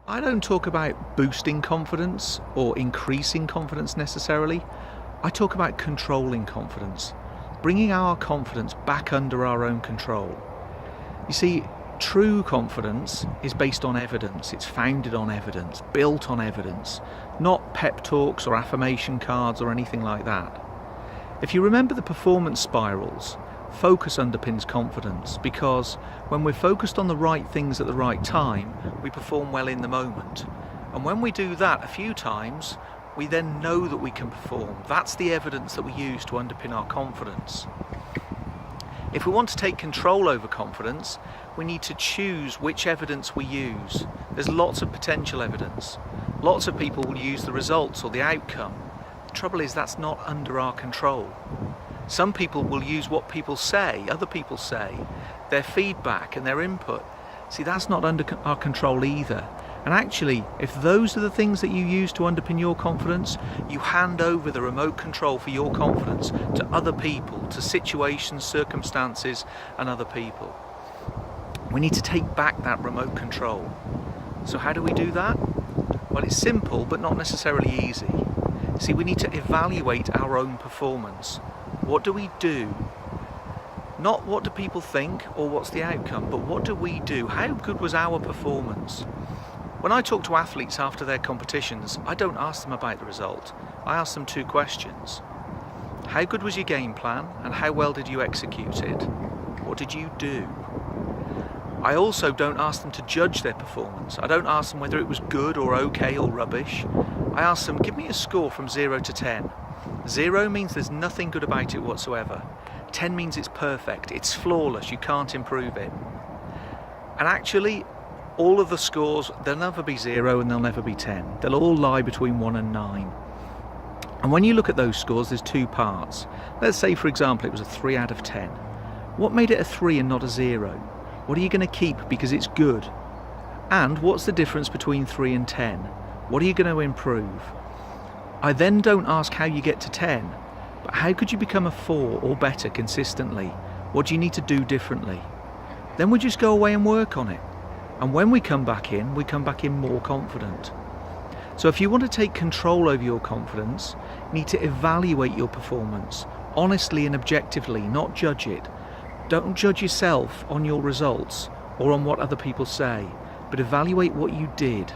I don't talk about boosting confidence or increasing confidence necessarily. I talk about controlling confidence, bringing our confidence back under our own control. You see, true confidence is based on evidence. It's founded on evidence, built on evidence, not pep talks or affirmation cards or anything like that. If you remember the performance spirals, focus underpins confidence, because when we're focused on the right things at the right time, we perform well in the moment. And when we do that a few times, we then know that we can perform. That's the evidence that we use to underpin our confidence. If we want to take control over confidence, we need to choose which evidence we use. There's lots of potential evidence. Lots of people will use the results or the outcome. The trouble is that's not under our control. Some people will use what people say, other people say, their feedback and their input. See, that's not under our control either. And actually, if those are the things that you use to underpin your confidence, you hand over the remote control for your confidence to other people, to situations, circumstances, and other people. We need to take back that remote control. So how do we do that? Well, it's simple, but not necessarily easy. See, we need to evaluate our own performance. What do we do? Not what do people think or what's the outcome, but what do we do? How good was our performance? When I talk to athletes after their competitions, I don't ask them about the result. I ask them two questions. How good was your game plan and how well did you execute it? What did you do? I also don't ask them to judge their performance. I don't ask them whether it was good or okay or rubbish. I ask them, give me a score from 0 to 10. 0 means there's nothing good about it whatsoever. 10 means it's perfect, it's flawless, you can't improve it. And actually, all of the scores, they'll never be 0 and they'll never be 10. They'll all lie between 1 and 9. And when you look at those scores, there's two parts. Let's say, for example, it was a 3 out of 10. What made it a 3 and not a 0? What are you going to keep because it's good? And what's the difference between 3 and 10? What are you going to improve? I then don't ask how you get to 10, but how could you become a 4 or better consistently? What do you need to do differently? Then we just go away and work on it. And when we come back in more confident. So if you want to take control over your confidence, you need to evaluate your performance honestly and objectively, not judge it. Don't judge yourself on your results or on what other people say, but evaluate what you did.